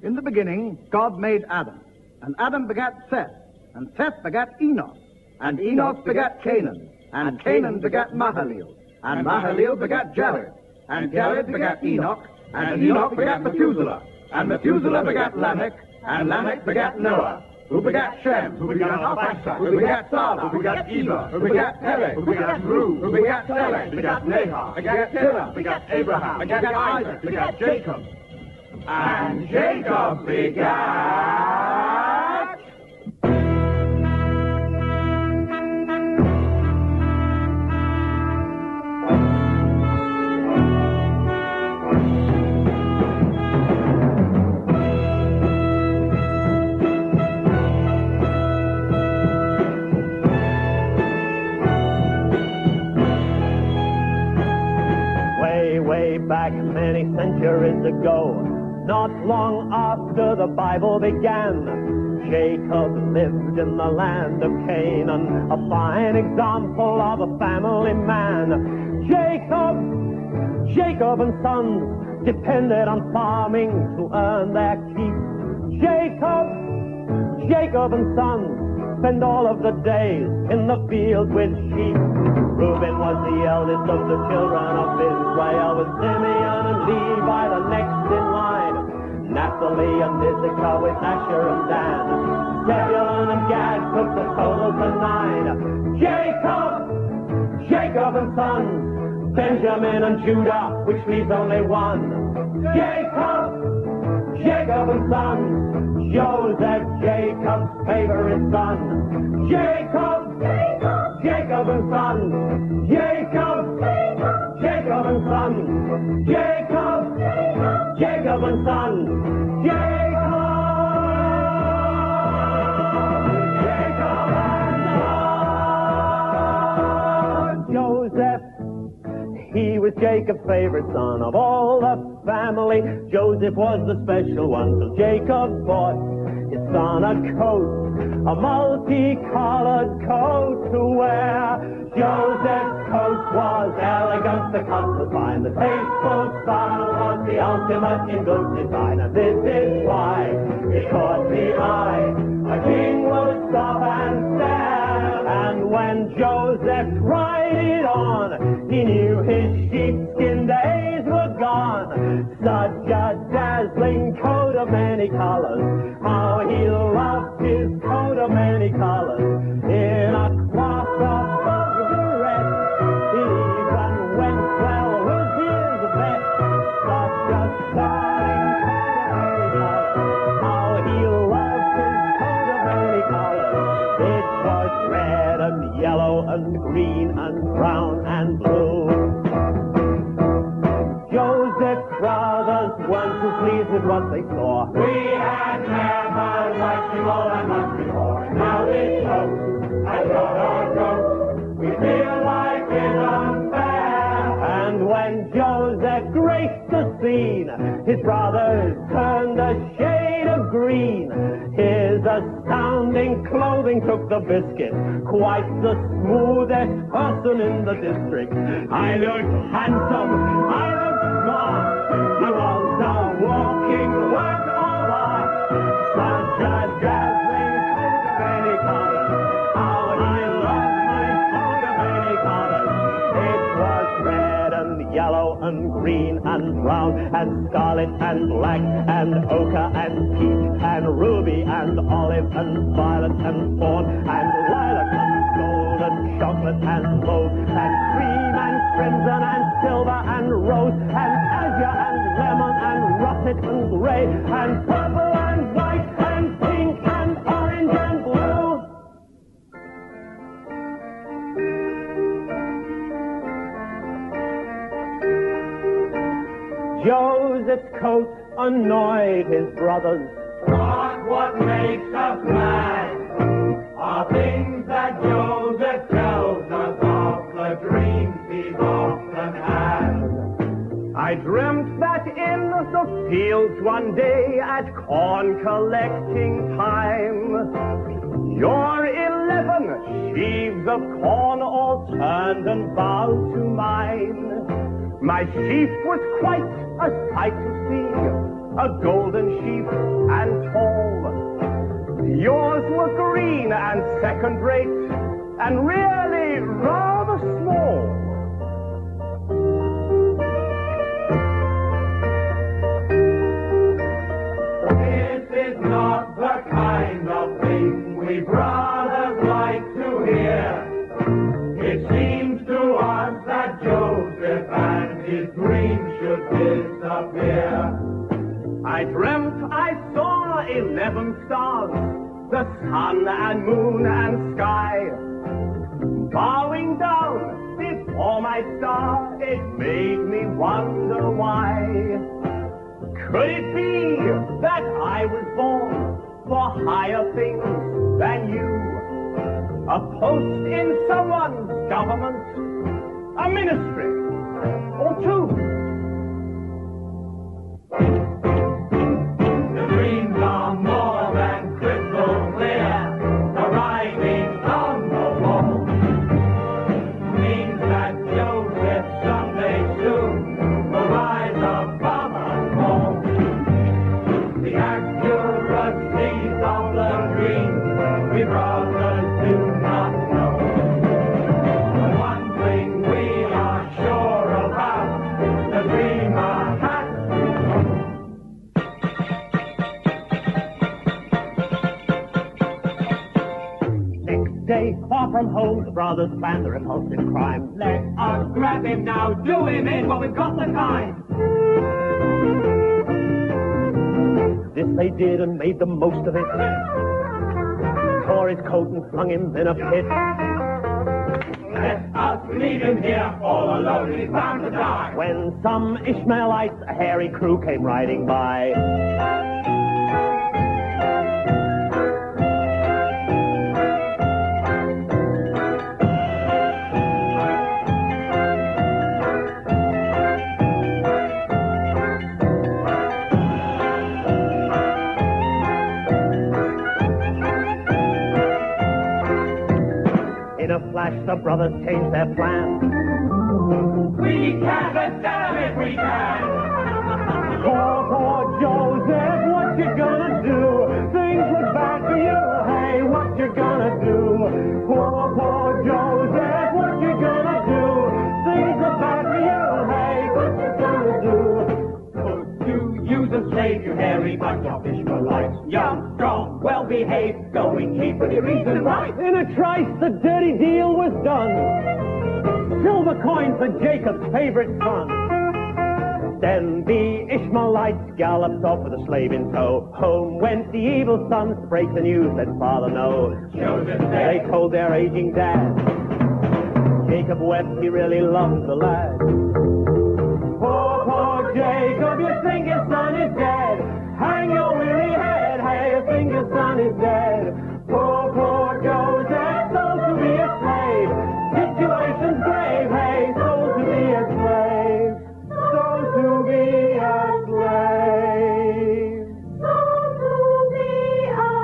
In the beginning, God made Adam, and Adam begat Seth, and Seth begat Enoch, and Enoch begat Canaan, and Canaan begat Mahalalel, and Mahalalel begat Jared, and Jared begat Enoch, and Enoch begat Methuselah, and Methuselah begat Lamech, and Lamech begat Noah, who begat Shem, who begat Arphaxad, who begat Salah, who begat Eber, who begat Peleg, who begat Reu, who begat Peleg, who begat Nahor, begat Terah, begat Abraham, begat Isaac, begat Jacob, and Jacob begat... Way back many centuries ago, not long after the Bible began, Jacob lived in the land of Canaan, a fine example of a family man. Jacob and sons depended on farming to earn their keep. Jacob and sons spend all of the days in the field with sheep. Reuben was the eldest of the children of Israel, with Simeon and Levi the next in line. Naphtali and Issachar with Asher and Dan. Zebulun and Gad took the total to 9. Jacob and sons, Benjamin and Judah, which leaves only one. Jacob and sons, Joseph, Jacob's favorite son. Jacob and sons, Jacob and sons, Jacob and sons, Joseph, he was Jacob's favorite son. Of all the family, Joseph was the special one, so Jacob bought his son a coat, a multicolored coat to wear. Joseph's coat was elegant, the cut was fine, the tasteful style was the ultimate in good design, and this is why it caught the eye. A king would stop and stare, and when Joseph tried it on, he knew his sheepskin days were gone. Such a dazzling coat of many colors, how he loved his coat of many colors. In a cloth above the rest, it even went well with his vest. Such a darling coat of many colors, how he loved his coat of many colors. It was red and yellow and green and brown and blue. Joseph's brothers weren't too pleased with what they saw. We had never liked him all that much before. Now this coat has got our goat. We feel like it's unfair. And when Joseph graced the scene, his brothers turned a shade of green. His astounding clothing took the biscuit, quite the smoothest person in the district. I looked handsome, I looked smart, I was a walking work of art. Such a dazzling coat of many colors, how I loved my coat of many colors. It was red and yellow and green and brown and scarlet and black and ochre and peach and ruby and olive and violet and fawn and lilac and gold and chocolate and mauve and cream and crimson and silver and rose and azure and lemon and russet and gray and purple and white and pink and orange and blue. Joseph's coat annoyed his brothers. But what makes us mad are things that Joseph tells us of the dreams he's often had. I dreamt that in the fields one day at corn collecting time, your 11 sheaves of corn all turned and bowed to mine. My sheaf was quite a sight to see, a golden sheep and tall. Yours were green and second-rate, and really rather small. This is not the kind of thing we brothers like to hear. It seems to us that Joseph and his dream should disappear. I dreamt I saw 11 stars, the sun and moon and sky. Bowing down before my star, it made me wonder why. Could it be that I was born for higher things than you? A post in someone's government, a ministry, or two. The dreams are more than crystal clear. The writing on the wall means that Joseph someday soon will rise above us all. The accuracies of the dream we brothers do not know. But one thing we are sure about, the dreamer has Day, far from home, the brothers plan the repulsive crime. Let us grab him now, do him in while we've got the time. This they did and made the most of it. Tore his coat and flung him in a pit. Let us leave him here all alone, he's bound to die. When some Ishmaelites, a hairy crew, came riding by. In a flash, the brothers changed their plan. We can, let's tell him if we can. Poor Joseph, what you gonna do? Things look bad for you, hey, what you gonna do? Poor Joseph, what you gonna do? Things look bad for you, hey, what you gonna do? Could you use a slave, you hairy bunch of Ishmaelites? Young, strong, well-behaved, going keep any reason right. In a trice, the dirty deal was done. Silver coin for Jacob's favorite son. Then the Ishmaelites galloped off with a slave in tow. Home went the evil sons to break the news, let father know. Joseph They said, told their aging dad. Jacob wept, he really loved the lad. Poor Jacob, you think your son is dead. Hang your weary head, hey, you think your son is dead. Poor Joseph, sold to be a slave. Situation's grave, hey, sold to be a slave. Sold to be a slave. Sold to be a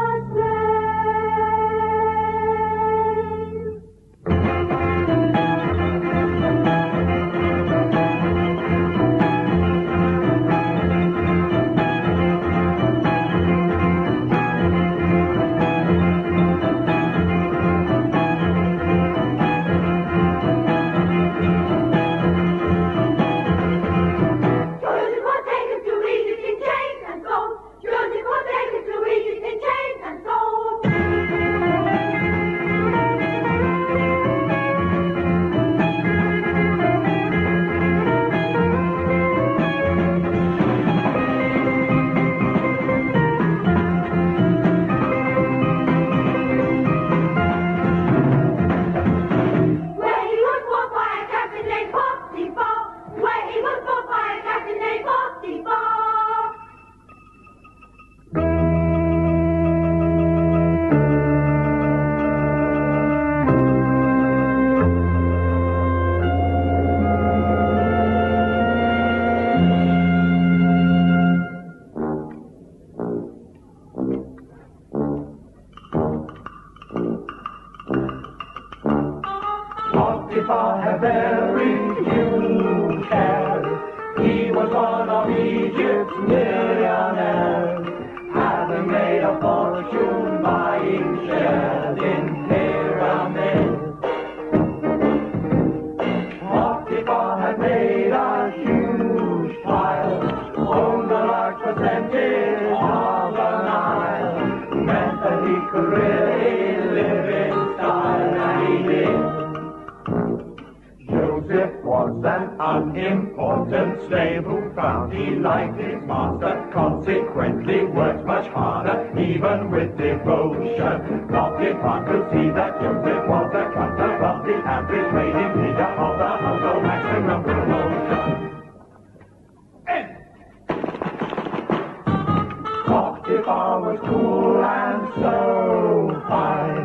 Potiphar had very few cares. He was one of Egypt's million slave who found he liked his master, consequently worked much harder, even with devotion. Potiphar could see that Joseph was a cut above the average, made him leader of the household, maximum promotion. Potiphar was cool and so fine,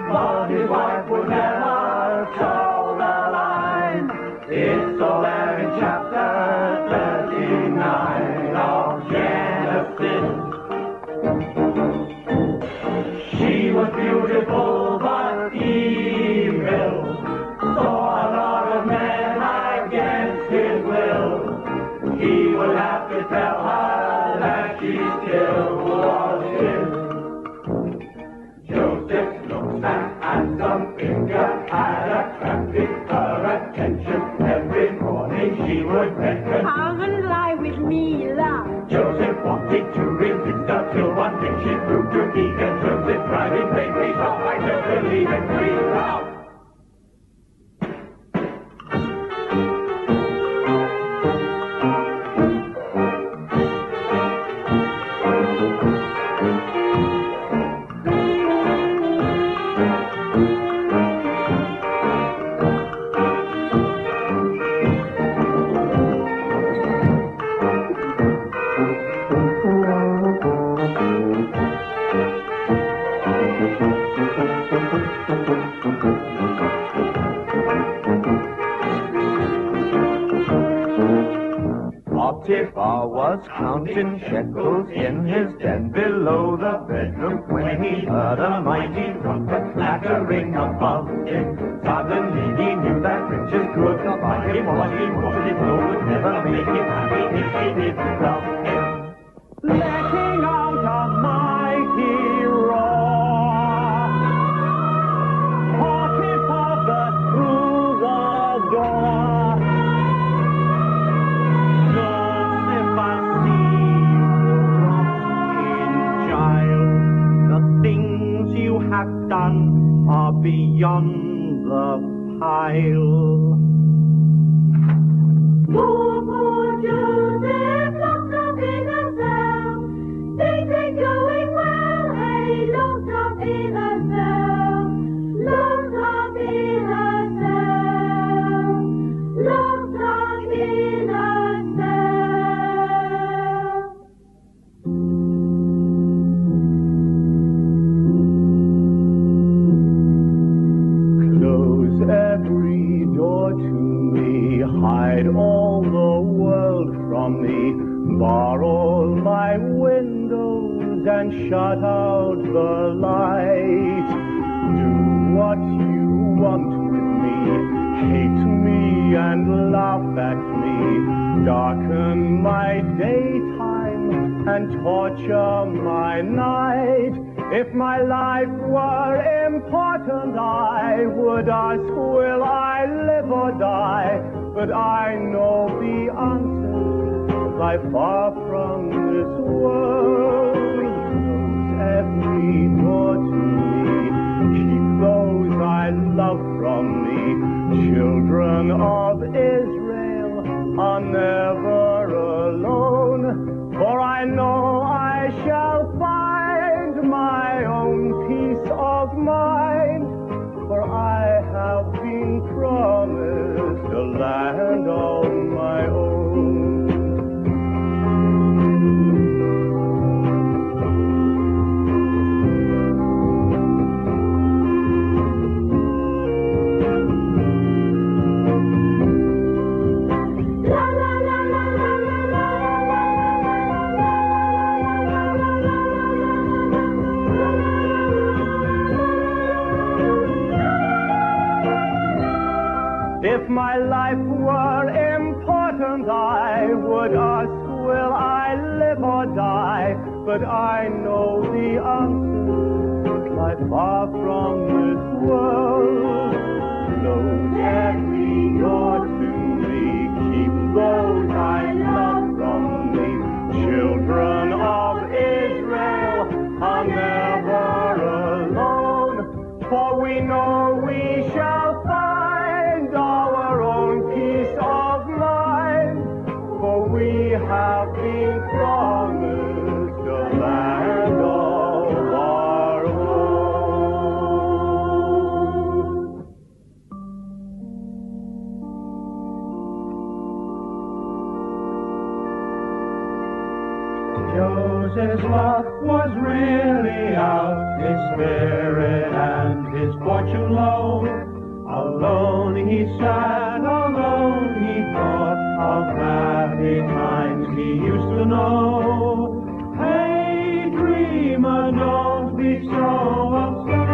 but his wife would never toe the line. It's all there in chapter 39 of Genesis. She was beautiful but evil, saw a lot of men against his will. He would have to tell her that she still was his. Joseph's looks and handsome figure had attracted her attention. Every morning she would beckon, Come and lie with me, love. Joseph wanted to resist her till one day she proved too eager. Joseph driving baby, so I don't believe in free love. Potiphar was counting shekels in his den below the bedroom when he heard a mighty trumpet clattering above him. Suddenly he knew that riches could not buy him what he wanted, no would never make him happy if he didn't love him. Letting out a mighty roar, Potiphar burst through the door. Have done are beyond the pile. Poor Joseph, locked up in a cell. Things ain't going well. Hey, locked up in a cell. Locked up in a cell. Locked up in a cell. Every door to me, hide all the world from me, bar all my windows and shut out the light. Do what you want with me, hate me and laugh at me, darken my daytime and torture my night. If my life were important, I would ask, will I live or die? But I know the answer, lie far from this world. Close every door to me, keep those I love from me. Children of Israel are never alone, for I know I shall find my own peace of mind, for I have been promised a land of my own. If my life were important, I would ask, will I live or die? But I know the answer, lie far from this world. Close every door to me, keep those I love from me. Children of Israel are never alone, for we know we shall find our own peace of mind, for Joseph's luck was really out, his spirit and his fortune low. Alone he sat, alone he thought of happy times he used to know. Hey, dreamer, don't be so upset.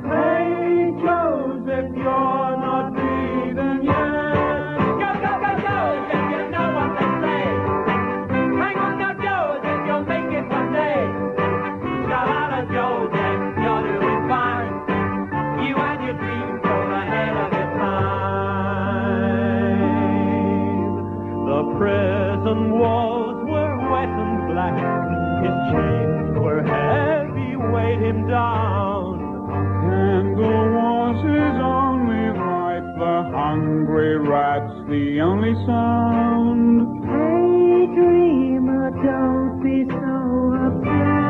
Hey, Joseph, you're not leaving yet. Go, go, go, Joseph, you know what they say. Hang on now, Joseph, you'll make it one day. Shout out to Joseph, you're doing fine. You and your dreams go ahead of your time. The prison walls were wet and black, his chains were heavy, weighed him down. Candle was his only light, the hungry rats the only sound. Hey, dreamer, don't be so upset.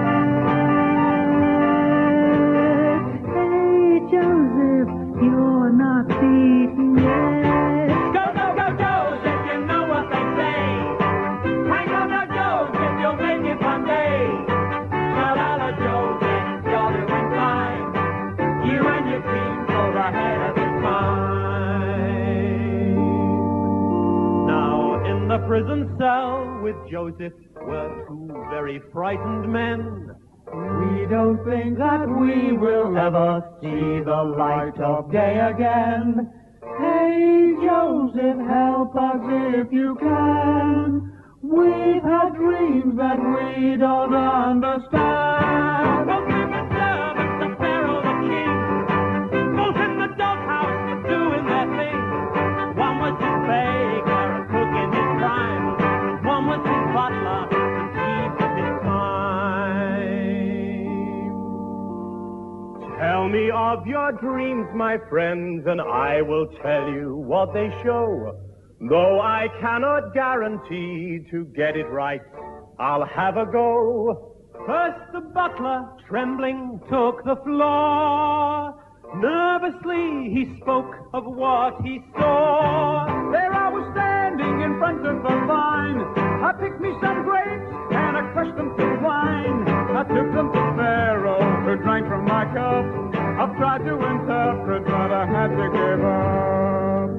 Hey, Joseph, you're not beaten yet. Go, go, go, Joseph, you know what they say. Hang on now, Joseph, you'll make it one day. Shout out to Joseph, you're doing fine. You and your dreams go ahead of your time. Now in the prison cell with Joseph were two very frightened men. We don't think that we will ever see the light of day again. Hey, Joseph, help us if you can. We've had dreams that we don't understand. Both in the servants of Pharaoh the king, both in the doghouse doing their thing. One was his baker, a cook in his prime. One was his butler, the thief of his time. Tell me of your dreams, my friends, and I will tell you what they show. Though I cannot guarantee to get it right, I'll have a go. First the butler, trembling, took the floor. Nervously he spoke of what he saw. There I was standing in front of the vine. I picked me some grapes and I crushed them to wine. I took them to Pharaoh, who drank from my cup. I've tried to interpret, but I had to give up.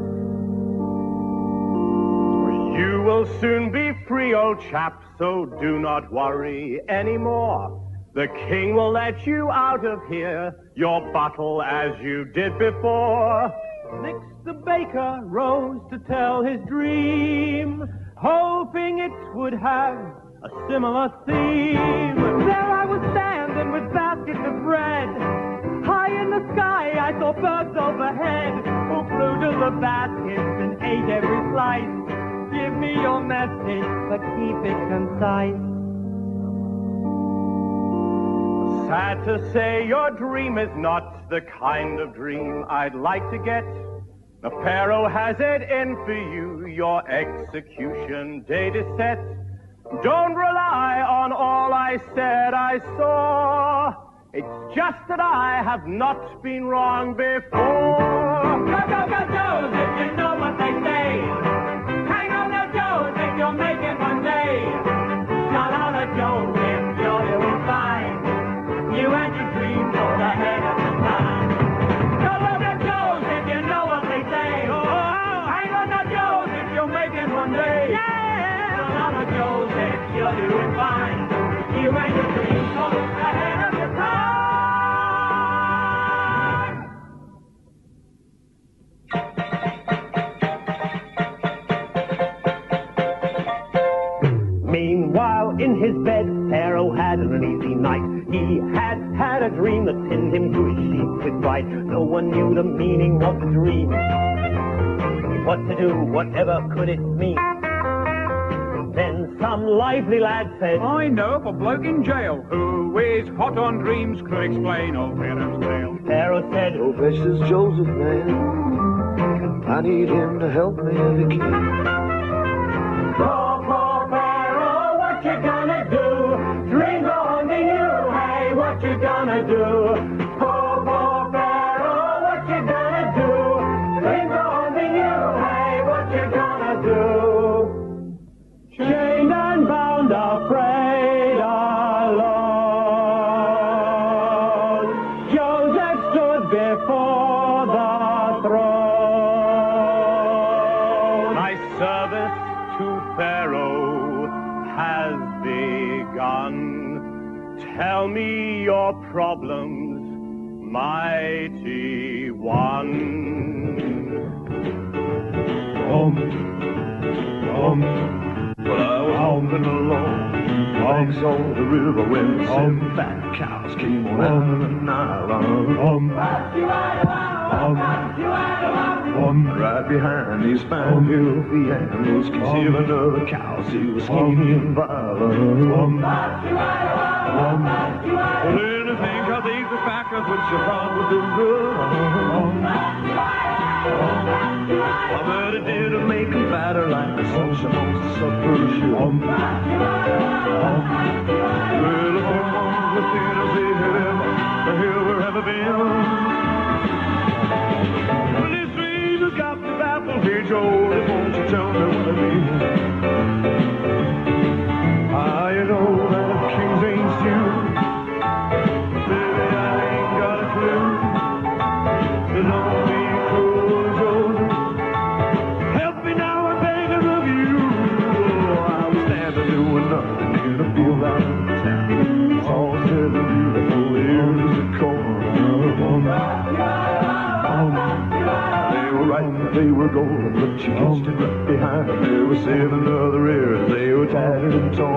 You will soon be free, old chap, so do not worry anymore. The king will let you out of here, your bottle as you did before. Next the baker rose to tell his dream, hoping it would have a similar theme. There I was standing with baskets of bread. High in the sky I saw birds overhead, who flew to the baskets and ate every slice. Give me your message, but keep it concise. Sad to say, your dream is not the kind of dream I'd like to get. The Pharaoh has it in for you, your execution date is set. Don't rely on all I said I saw. It's just that I have not been wrong before. Go, go, go, Joseph, you know what they say. Hang on now, Joseph, you'll make it one day. Shout out to Joseph, you're doing fine. You and your dreams go ahead of the time. Go, go, go, Joseph, you know what they say. Hang on now, Joseph, you'll make it one day. Shout out to Joseph, you're doing fine. You and your dreams go ahead of your time. Meanwhile, in his bed, Pharaoh had an uneasy night. He had had a dream that pinned him to his sheet with fright. No one knew the meaning of the dream. What to do, whatever could it mean? Then some lively lad said, I know of a bloke in jail who is hot on dreams, could explain old Pharaoh's tale. Pharaoh said, Oh, precious Joseph, man, I need him to help me if he can. Poor, poor Pharaoh, what you gonna do? Dreams are haunting you, hey, what you gonna do? Poor, poor Pharaoh, what you gonna do? Dreams are haunting you, hey, what you gonna do? has begun. Tell me your problems, mighty one. Well, I was holding along banks on the river when some fat cows came on out of the Nile. Right behind these fine healthy animals, could see another cow, she was skinny and violent. Well, anything, 'cause these are factors which you thought would do good. But it didn't make them fatter like the social monsters of Persia. Well, if the ones within us ever ever been. Well, this dream has got me baffled. Hey, Joe, won't you tell me what it means? You know that if kings ain't stew, baby, I ain't got a clue. So don't be cruel, Joseph. Help me now, I'm begging of you. I was standing doing nothing in a field out in town. All said the beautiful ears of corn. They were right, they were golden, but she kissed it right behind. There were 7 other ears, they were tattered and torn.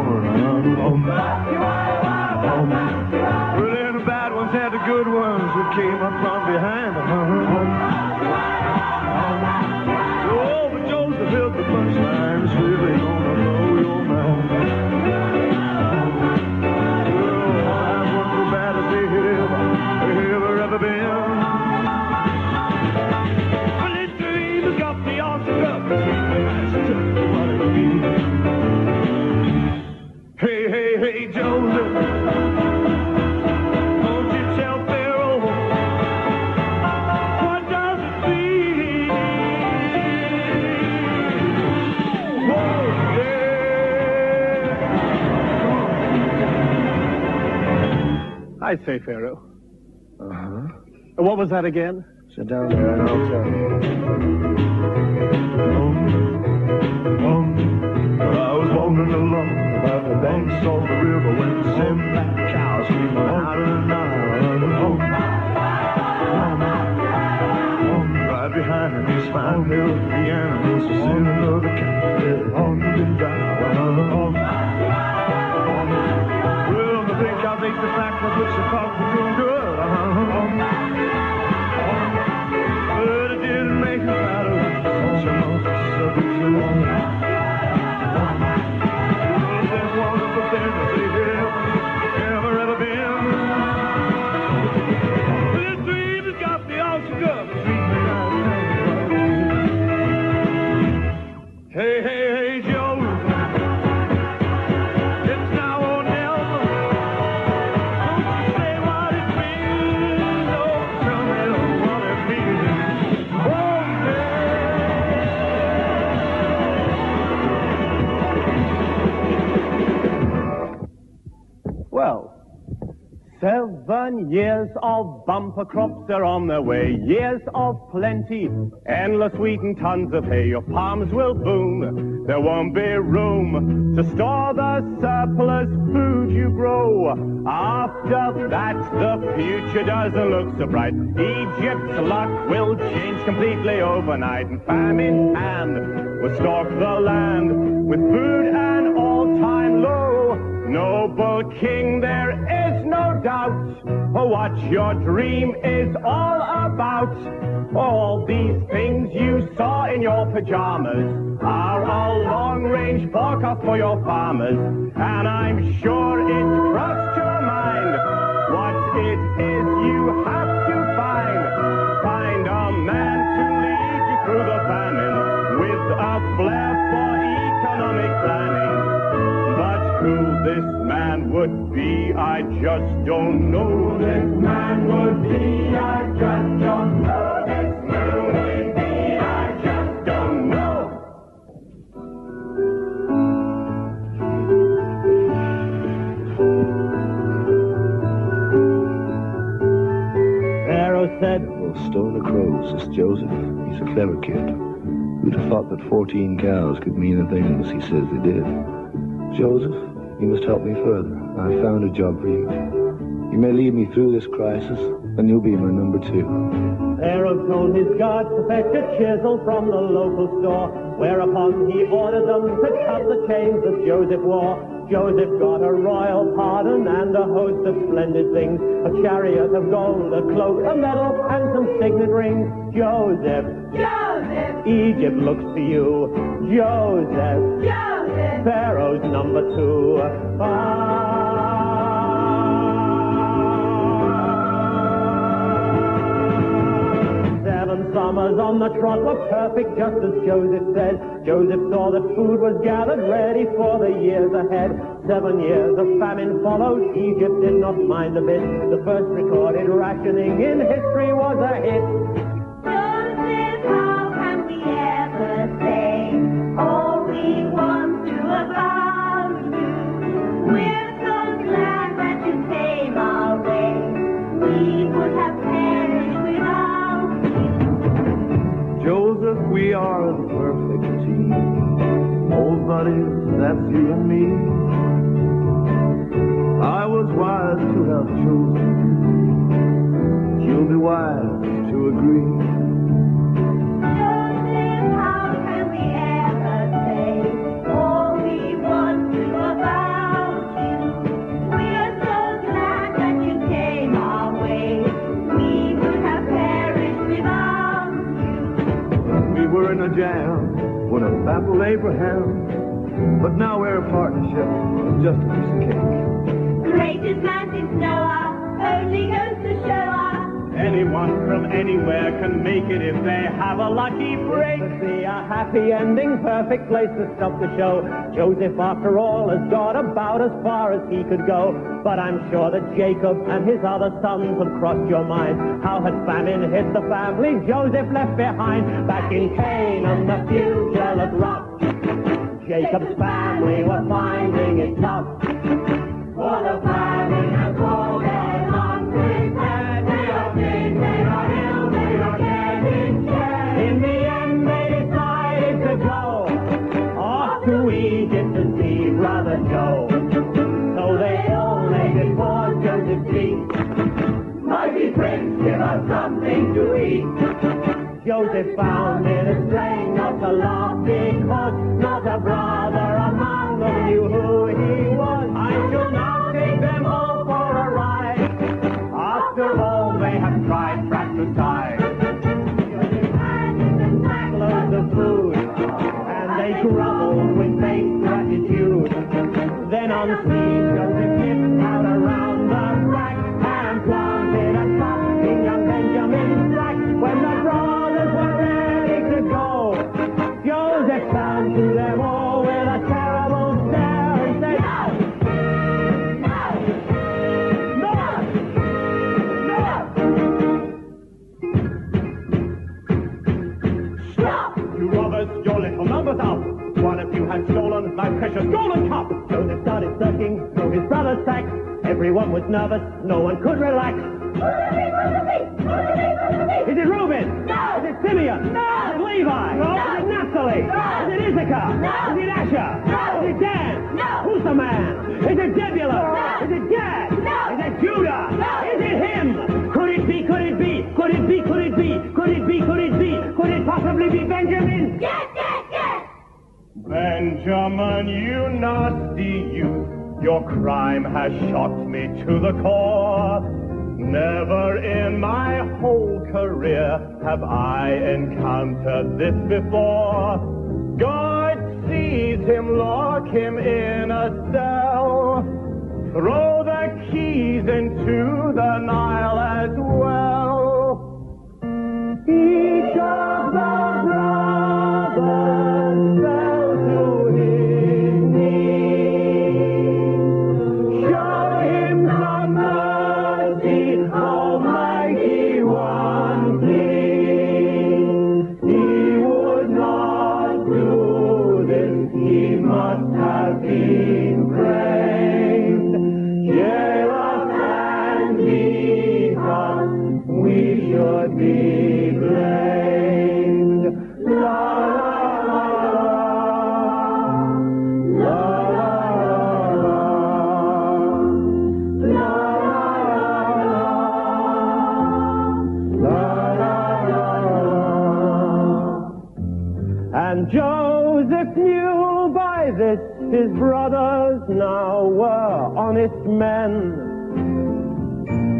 Well, then the bad ones had the good ones that came up from behind. Oh, but Joseph held the punchline, it's really gonna blow your mind. Oh, I wasn't so bad as they ever been. But this dream has got me all shook up. What it'll be. Hey, Joseph, won't you tell Pharaoh what does it mean? Oh, yeah. I say, Pharaoh. Uh-huh. What was that again? Sit down there and I'll tell you. I was wandering along about the banks of the river when some black cows came out of the Nile. Right behind these fine healthy animals was in another cow that hungry and died. Well, I think I'll make the fact that which I thought was doing good. But it didn't make it matter. So much ever been. This dream has got me all shook up. Hey, Joe. It's now or never. Don't you say what it means. Don't tell me what it means. Oh, Well, 7 years of bumper crops are on their way. Years of plenty, endless wheat and tons of hay. Your farms will boom. There won't be room to store the surplus food you grow. After that, the future doesn't look so bright. Egypt's luck will change completely overnight. And famine and will stalk the land with food an all-time low. Noble king, there is no doubt what your dream is all about. All these things you saw in your pajamas are a long-range forecast for your farmers. And I'm sure it crossed your mind what it is you have to find. Find a man to lead you through the famine with a flair for economic planning. But who this man would be, I just don't know. Who this man would be, I just don't know. This man would be, I just don't know. Pharaoh said, Well, stone the crows, this Joseph. He's a clever kid. Who'd have thought that 14 cows could mean the things he says they did? Joseph, you must help me further. I found a job for you. You may lead me through this crisis, and you'll be my number 2. Pharaoh told his guards to fetch a chisel from the local store, whereupon he ordered them to cut the chains that Joseph wore. Joseph got a royal pardon and a host of splendid things, a chariot of gold, a cloak, a medal, and some signet rings. Joseph, Joseph, Egypt looks to you. Joseph, Joseph, Pharaoh's number 2. 7 summers on the trot were perfect, just as Joseph said. Joseph saw that food was gathered ready for the years ahead. 7 years of famine followed. Egypt did not mind a bit. The first recorded rationing in history was a hit. Joseph, how can we ever say all we want to about you? We're so glad that you came our way. We would have perished without you. Joseph, we are the perfect team. Old buddies, that's you and me. I was wise to have chosen you. You'll be wise to agree. Joseph, how can we ever say all we want to about you? We're so glad that you came our way. We would have perished without you. We were in a jam when it baffled Abraham, but now we're a partnership, just a piece of cake. Greatest man since Noah, only goes to show us. Anyone from anywhere can make it if they have a lucky break. To see a happy ending, perfect place to stop the show. Joseph, after all, has got about as far as he could go. But I'm sure that Jacob and his other sons have crossed your mind. How had famine hit the family Joseph left behind? Back in Canaan, the future looked rough. Jacob's family were finding it tough. For the famine has all their hungry fed. They are sick, they are ill, they are getting scared. In the end, they decided to go off to Egypt to see Brother Joe. So they all made for Joseph's feet. Mighty prince, give us something to eat. Joseph found it a strain not to laugh, because not a brother among them knew who he was. I shall now take them all for a ride. After all, they have tried fratricide. Joseph handed them sackloads of food, and they grovelled with fake gratitude. Then unseen, Joseph slipped out around the rack and planted a trap in young Benjamin's sack. When the brothers were ready to go, Joseph turned to them all with a terrible stare and said, "Stop! You robbers, your little number's up. One of you has stolen my precious golden cup." Joseph started searching through his brother's sack. Everyone was nervous, no one could relax. Is it Reuben? No. Is it Simeon? No. Is it Levi? No. Is it Naphtali? No. Is it Issachar? No. Is it Asher? No. Is it Dan? No. Who's the man? Is it Zebulun? No. Is it Gad? No. Is it Judah? No. Is it him? Could it be? Could it be? Could it be? Could it be? Could it be? Could it be? Could it possibly be Benjamin? Yes, yes, yes! Benjamin, you nasty youth, your crime has shocked me to the core. Never in my whole career have I encountered this before. God seize him, lock him in a cell, throw the keys into the Nile as well. Each of the brothers fell to his knees. Show him some mercy, Almighty One, please. He would not do this, he must have been praised. Jealous and he His brothers now were honest men.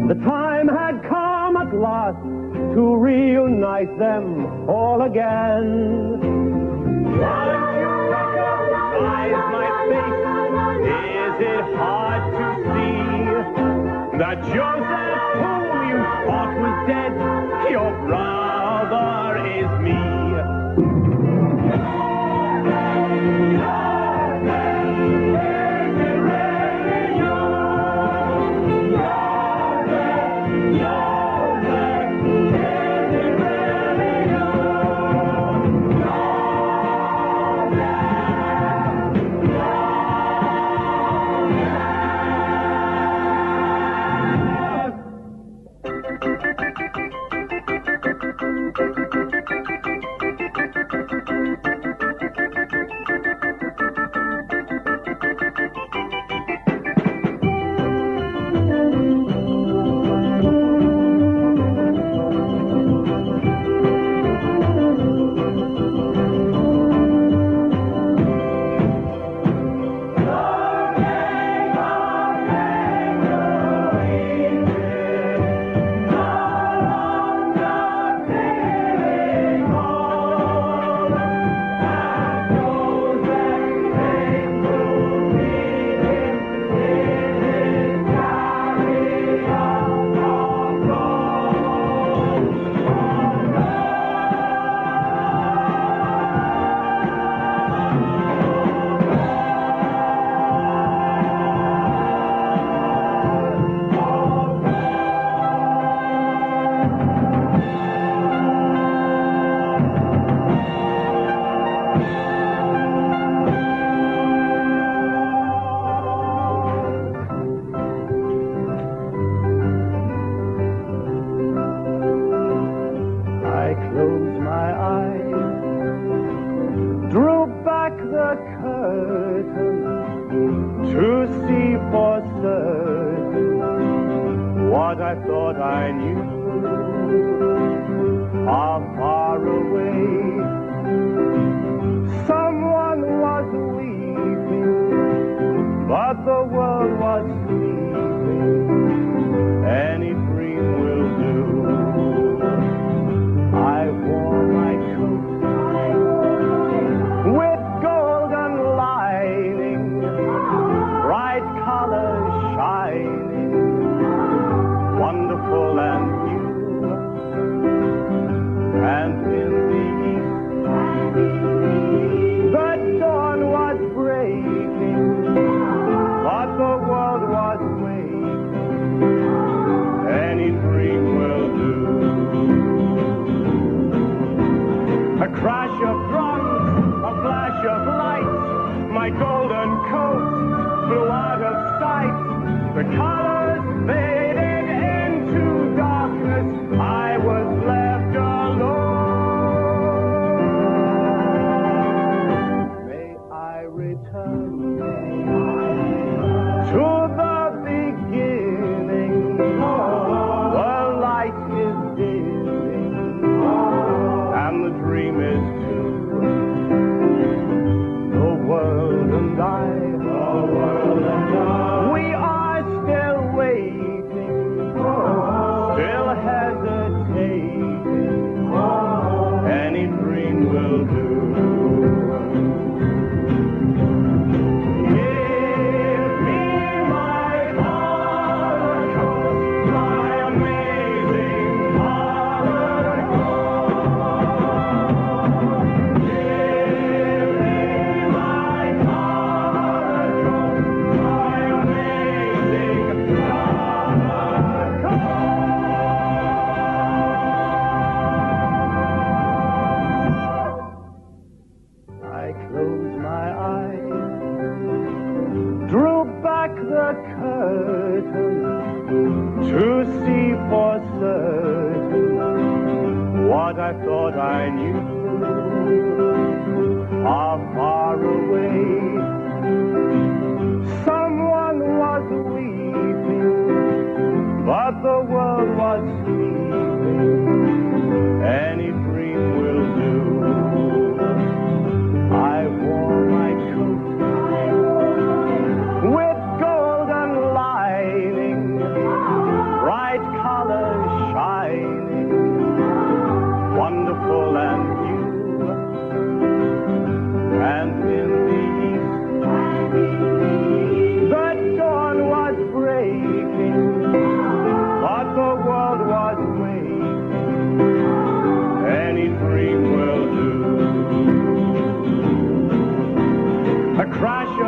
The time had come at last to reunite them all again. Why you recognize my face? Is it hard to see that Joseph, whom you thought was dead, your brother is me?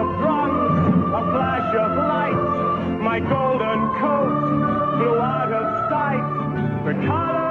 of drums, a flash of light. My golden coat flew out of sight. The color